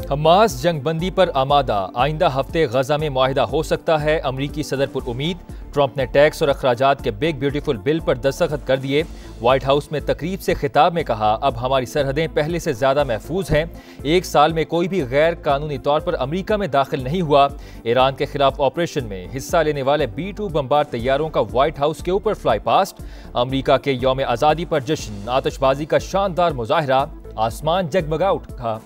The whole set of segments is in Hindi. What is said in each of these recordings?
हमास जंगबंदी पर आमादा, आइंदा हफ्ते गजा में मुआहिदा हो सकता है। अमरीकी सदर पर उम्मीद। ट्रंप ने टैक्स और अखराजात के बिग ब्यूटीफुल बिल पर दस्तखत कर दिए। व्हाइट हाउस में तकरीब से खिताब में कहा, अब हमारी सरहदें पहले से ज्यादा महफूज हैं। एक साल में कोई भी गैर कानूनी तौर पर अमरीका में दाखिल नहीं हुआ। ईरान के खिलाफ ऑपरेशन में हिस्सा लेने वाले B-2 बमबार तैयारों का व्हाइट हाउस के ऊपर फ्लाई पास्ट। अमरीका के यौम आज़ादी पर जश्न, आतिशबाजी का शानदार मुजाहरा, आसमान जगमगा उठा।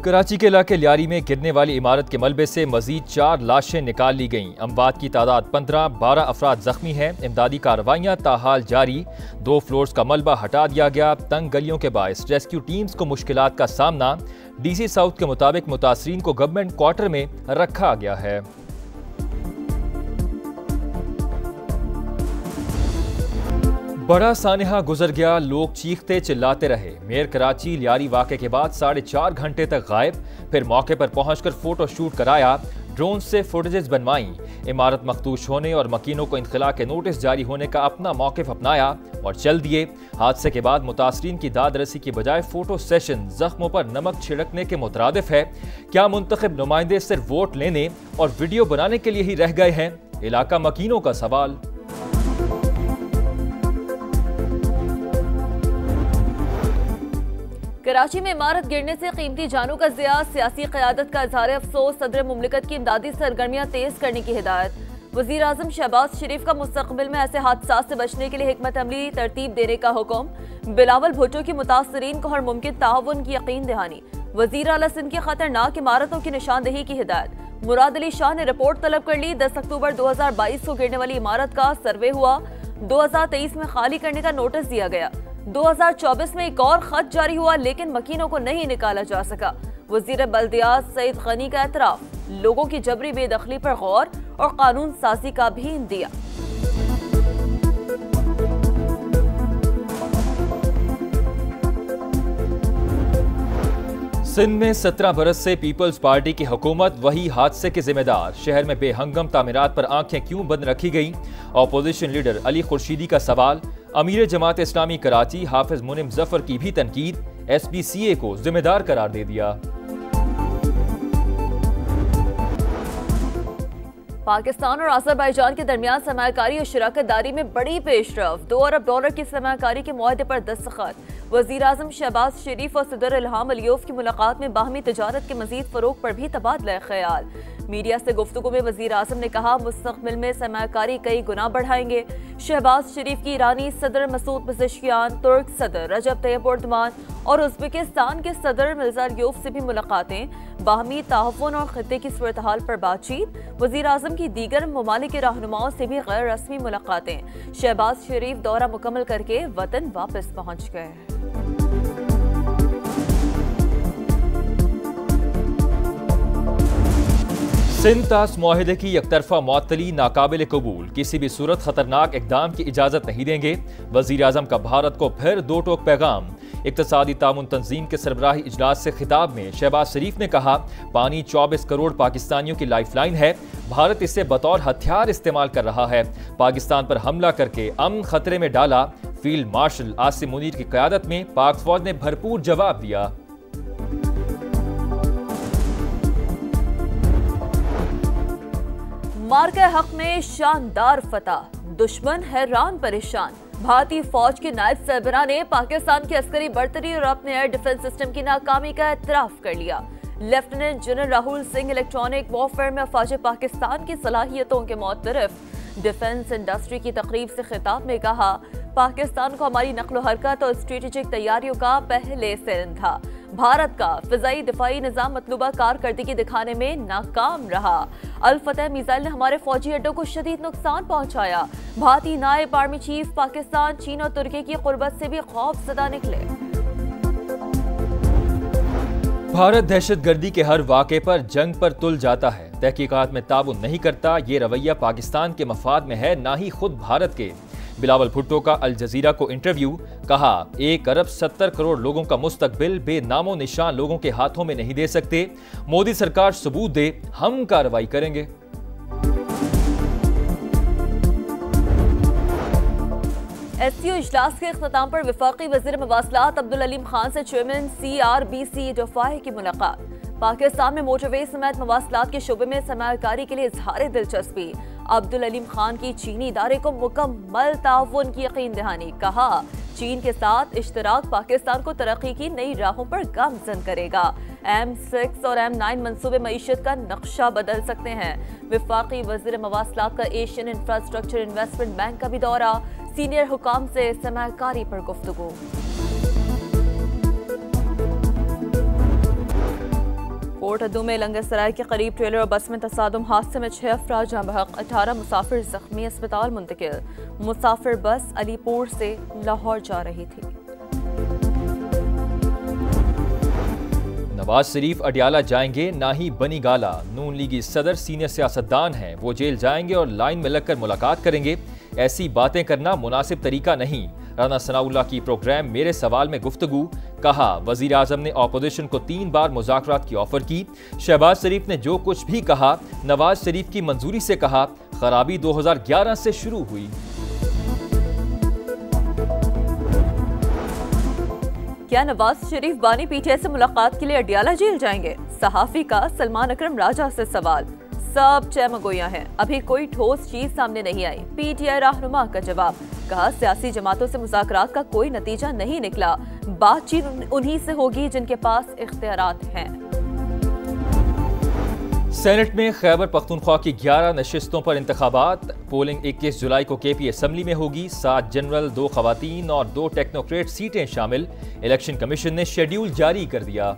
कराची के इलाके लियारी में गिरने वाली इमारत के मलबे से मजीद 4 लाशें निकाल ली गईं। अमवात की तादाद 15-12 अफराद जख्मी हैं। इमदादी कार्रवाइयाँ ताहाल जारी। 2 फ्लोर्स का मलबा हटा दिया गया। तंग गलियों के बायस रेस्क्यू टीम्स को मुश्किलात का सामना। DC साउथ के मुताबिक मुतासरीन को गवर्नमेंट क्वार्टर में रखा गया है। बड़ा सानहा गुजर गया, लोग चीखते चिल्लाते रहे। मेयर कराची लियारी वाक़े के बाद 4.5 घंटे तक गायब, फिर मौके पर पहुंचकर फोटो शूट कराया, ड्रोन से फुटेजेस बनवाई। इमारत मखदूश होने और मकीनों को इंखला के नोटिस जारी होने का अपना मौक़िफ़ अपनाया और चल दिए। हादसे के बाद मुतासरीन की दाद रसी की बजाय फोटो सेशन जख्मों पर नमक छिड़कने के मुतरादिफ है। क्या मुंतखब नुमाइंदे सिर्फ वोट लेने और वीडियो बनाने के लिए ही रह गए हैं? इलाका मकीनों का सवाल। कराची में इमारत गिरने से कीमती जानों का ज़िया, सियासी क़यादत का इज़हार अफसोस, सदर मुमलिकत की इमदादी सरगर्मियाँ तेज करने की हिदायत। वज़ीर आज़म शहबाज शरीफ का मुस्तक़बिल में ऐसे हादसात से बचने के लिए हिकमत अमली तरतीब देने का हुक्म। बिलावल भुट्टो की मुतासरीन को हर मुमकिन ताउन की यकीन दहानी। वज़ीर आला सिंध की खतरनाक इमारतों की निशानदेही की हिदायत। मुराद अली शाह ने रिपोर्ट तलब कर ली। 10 अक्टूबर 2022 को गिरने वाली इमारत का सर्वे हुआ। 2023 में खाली करने का नोटिस दिया गया। 2024 में एक और खत जारी हुआ, लेकिन मकीनों को नहीं निकाला जा सका। वजीर बल्दियात सईद गनी का एतराफ, लोगों की जबरी बेदखली पर गौर और कानून साजी का भी इंदिया। सिंध में 17 बरस से पीपल्स पार्टी की हुकूमत, वही हादसे के जिम्मेदार। शहर में बेहंगम तामीरात पर आंखें क्यों बंद रखी गई? अपोजिशन लीडर अली खुर्शीदी का सवाल। अमीर जमात इस्लामी कराची हाफिज मुनिम जफर की भी तनकीद। SPCA को जिम्मेदार करार दे दिया। पाकिस्तान और अज़रबैजान के दरमियान सरमायाकारी और शराकत दारी में बड़ी पेशरफ। $2 अरब की सरमायाकारी के मुआहदे पर दस्तखत। वज़ीर आज़म शहबाज शरीफ और सदर इल्हाम अलियोफ की मुलाकात में बाहमी तजारत के मजीद फ़रोग पर भी तबादला ख्याल। मीडिया से गुफ्तगू में वज़ीर आज़म ने कहा, मुस्तक़बिल में सरमायाकारी कई गुना बढ़ाएंगे। शहबाज शरीफ की ईरानी सदर मसूद पेज़ेश्कियान, तुर्क सदर रजब तैयब एर्दोगान और उज़्बेकिस्तान के सदर मिर्ज़ा अलियोफ से भी मुलाकातें। बाहमी ताउन और खित्ते की सूरत हाल पर बातचीत। वज़ीर आज़म की दीगर ममालिक के रहनुमाओं से भी गैर रस्मी मुलाकातें। शहबाज शरीफ दौरा मुकम्मल करके वतन वापस पहुँच गए। सिंध तास मुआहिदे की एकतरफा मुअत्तली नाकाबिल कबूल, किसी भी सूरत खतरनाक इकदाम की इजाजत नहीं देंगे। वजीर आजम का भारत को फिर 2 टोक पैगाम। इक्तसादी तामुन तंजीम के सरबराही इजलास से खिताब में शहबाज शरीफ ने कहा, पानी 24 करोड़ पाकिस्तानियों की लाइफलाइन है। भारत इसे बतौर हथियार इस्तेमाल कर रहा है। पाकिस्तान पर हमला करके अमन खतरे में डाला। फील्ड मार्शल आसिम मुनीर की क़यादत में पाक फौज ने भरपूर जवाब दिया। मार्के हक में शानदार फतह, दुश्मन हैरान परेशान। भारतीय फौज के नायब सरबराह ने पाकिस्तान की अस्करी बर्तरी और अपने एयर डिफेंस सिस्टम की नाकामी का एतराफ कर लिया। Lieutenant general Rahul Singh electronic warfare में अफवाज पाकिस्तान की सलाहियतों के मुतरफ। डिफेंस इंडस्ट्री की तकरीब से खिताब में कहा, पाकिस्तान को हमारी नक्लो हरकत और स्ट्रेटेजिक तैयारियों का पहले से इल्म था। भारत का फिजाई दिफाई निजाम मतलूबा कारकर्दगी दिखाने में नाकाम रहा। अल फतह मिसाइल ने हमारे फौजी अड्डों को शदीद नुकसान पहुंचाया। भारतीय नायब आर्मी चीफ पाकिस्तान, चीन और तुर्की की कुर्बत से भी खौफजदा निकले। भारत दहशतगर्दी के हर वाक़े पर जंग पर तुल जाता है, तहकीकात में ताउन नहीं करता। ये रवैया पाकिस्तान के मफाद में है, ना ही खुद भारत के। बिलावल भुट्टो का अल जजीरा को इंटरव्यू। कहा, 1 अरब 70 करोड़ लोगों का मुस्तकबिल बेनामो निशान लोगों के हाथों में नहीं दे सकते। मोदी सरकार सबूत दे, हम कार्रवाई करेंगे। SCO इजलास के इख्तिताम पर वफाकी वज़ीर मवासलात अब्दुल अलीम खान से चेयरमैन CRBC डोफाई की मुलाकात। पाकिस्तान में मोटरवे समेत मवासलात के शोबे में सरमायाकारी के लिए इजहार दिलचस्पी। अब्दुल अलीम खान की चीनी इदारे को मुकम्मल ताउन की यकीन दहानी। कहा, चीन के साथ इश्तराक पाकिस्तान को तरक्की की नई राहों पर गामजन करेगा। M6 और M9 मंसूबे मईशत का नक्शा बदल सकते हैं। वफाकी वज़ीर मवासलात का एशियन इंफ्रास्ट्रक्चर इन्वेस्टमेंट बैंक का भी दौरा। सीनियर हुकाम से सरमायाकारी पर गुफ्तगू। कोट अद्दू में लंगरसराय के करीब ट्रेलर और बस में तसादुम हादसे में 6 अफराद जाँ बहक, 18 मुसाफिर जख्मी, अस्पताल मुंतकिल। मुसाफिर बस अलीपुर से लाहौर जा रही थी। नवाज शरीफ अडियाला जाएंगे, ना ही बनी गाला। नून लीगी सदर सीनियर सियासतदान हैं, वो जेल जाएंगे और लाइन में लगकर मुलाकात करेंगे। ऐसी बातें करना मुनासिब तरीका नहीं। राना सनाउल्लाह की प्रोग्राम मेरे सवाल में गुफ्तगू। कहा, वजीर आजम ने ऑपोजिशन को 3 बार मुज़ाकरात की ऑफर की। शहबाज शरीफ ने जो कुछ भी कहा नवाज शरीफ की मंजूरी से कहा। खराबी 2011 से शुरू हुई। क्या नवाज शरीफ बानी PTI से मुलाकात के लिए अडियाला जेल जाएंगे? सहाफी का सलमान अकरम राजा से सवाल। सब चमगोइयां हैं, अभी कोई ठोस चीज सामने नहीं आई। PTI रहनुमा का जवाब। कहा, सियासी जमातों से मुज़ाकरात का कोई नतीजा नहीं निकला। बातचीत उन्हीं से होगी जिनके पास इख्तियारात हैं। सेनेट में खैबर पख्तूनख्वा की 11 नशिस्तों पर इंतखाबात। पोलिंग 21 जुलाई को KP असम्बली में होगी। 7 जनरल, 2 खवातीन और 2 टेक्नोक्रेट सीटें शामिल। इलेक्शन कमीशन ने शेड्यूल जारी कर दिया।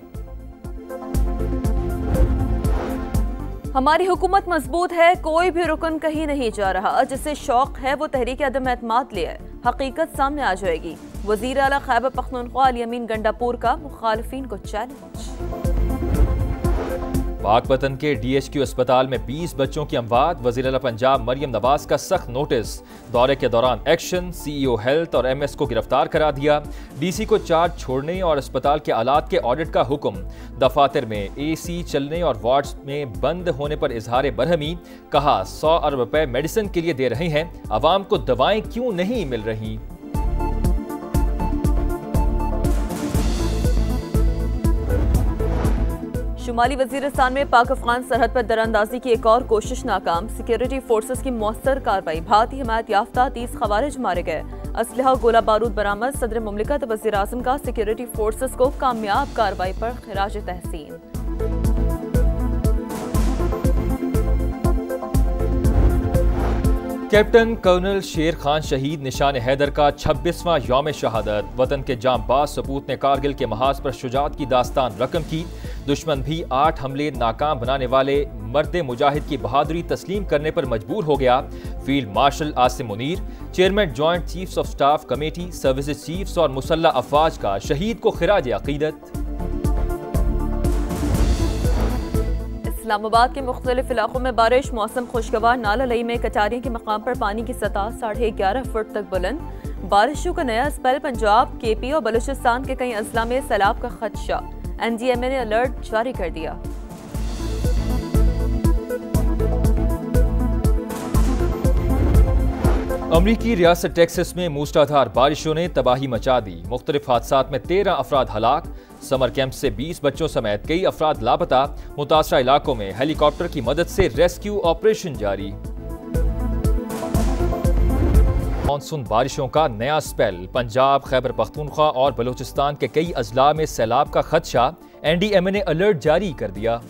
हमारी हुकूमत मजबूत है, कोई भी रुकन कहीं नहीं जा रहा। जिसे शौक है वो तहरीक अदम एतमाद ले आए, हकीकत सामने आ जाएगी। वजीर आला खैबर पख्तूनख्वा अली अमीन गंडापुर का मुखालिफिन को चैलेंज। पाकपतन के DHQ अस्पताल में 20 बच्चों की अमवात। वज़ीर आला पंजाब मरियम नवाज का सख्त नोटिस। दौरे के दौरान एक्शन। CEO हेल्थ और MS को गिरफ्तार करा दिया। DC को चार्ज छोड़ने और अस्पताल के आलात के ऑडिट का हुक्म। दफातर में AC चलने और वार्ड्स में बंद होने पर इजहार बरहमी। कहा, 100 अरब रुपए मेडिसिन के लिए दे रहे हैं, आवाम को दवाएं क्यों नहीं मिल रही। शुमाली वजीरिस्तान में पाक अफगान सरहद पर दरानंदाजी की एक और कोशिश नाकाम। सिक्योरिटी फोर्सेस की मौसर कार्रवाई। भारतीय हिमायत याफ्ता 30 खवारिज मारे गए। असलहा गोला बारूद बरामद। सदर मुमलिकत वज़ीर आज़म का सिक्योरिटी फोर्सेस को कामयाब कार्रवाई पर खिराज तहसीन। कैप्टन कर्नल शेर खान शहीद निशान हैदर का 26वां यौम शहादत। वतन के जांबाज सपूत ने कारगिल के महाज पर शुजाअत की दास्तान रकम की। दुश्मन भी 8 हमले नाकाम बनाने वाले मर्द मुजाहिद की बहादुरी तस्लीम करने पर मजबूर हो गया। Field marshal Asim Munir, chairman joint chiefs of staff committee, services chiefs और मुसल्लह अफवाज का शहीद को खिराज अकीदत। इस्लामाबाद के मुख्तलिफ इलाकों में बारिश। मौसम खुशगवार। नाला लई में कटारियों के मकाम पर पानी की सतह 11.5 फुट तक बुलंद। बारिशों का नया स्पेल। पंजाब, KP और बलूचिस्तान के कई अजला में सैलाब का खदशा। NDMA ने अलर्ट जारी कर दिया। अमरीकी रियासत टेक्सास में मूसलाधार बारिशों ने तबाही मचा दी। मुख्तलिफ हादसात में 13 अफराद हलाक। समर कैंप से 20 बच्चों समेत कई अफराद लापता। मुतासरा इलाकों में हेलीकॉप्टर की मदद से रेस्क्यू ऑपरेशन जारी। मानसून बारिशों का नया स्पेल। पंजाब, खैबर पख्तूनख्वा और बलूचिस्तान के कई अजला में सैलाब का खदशा। NDMA ने अलर्ट जारी कर दिया।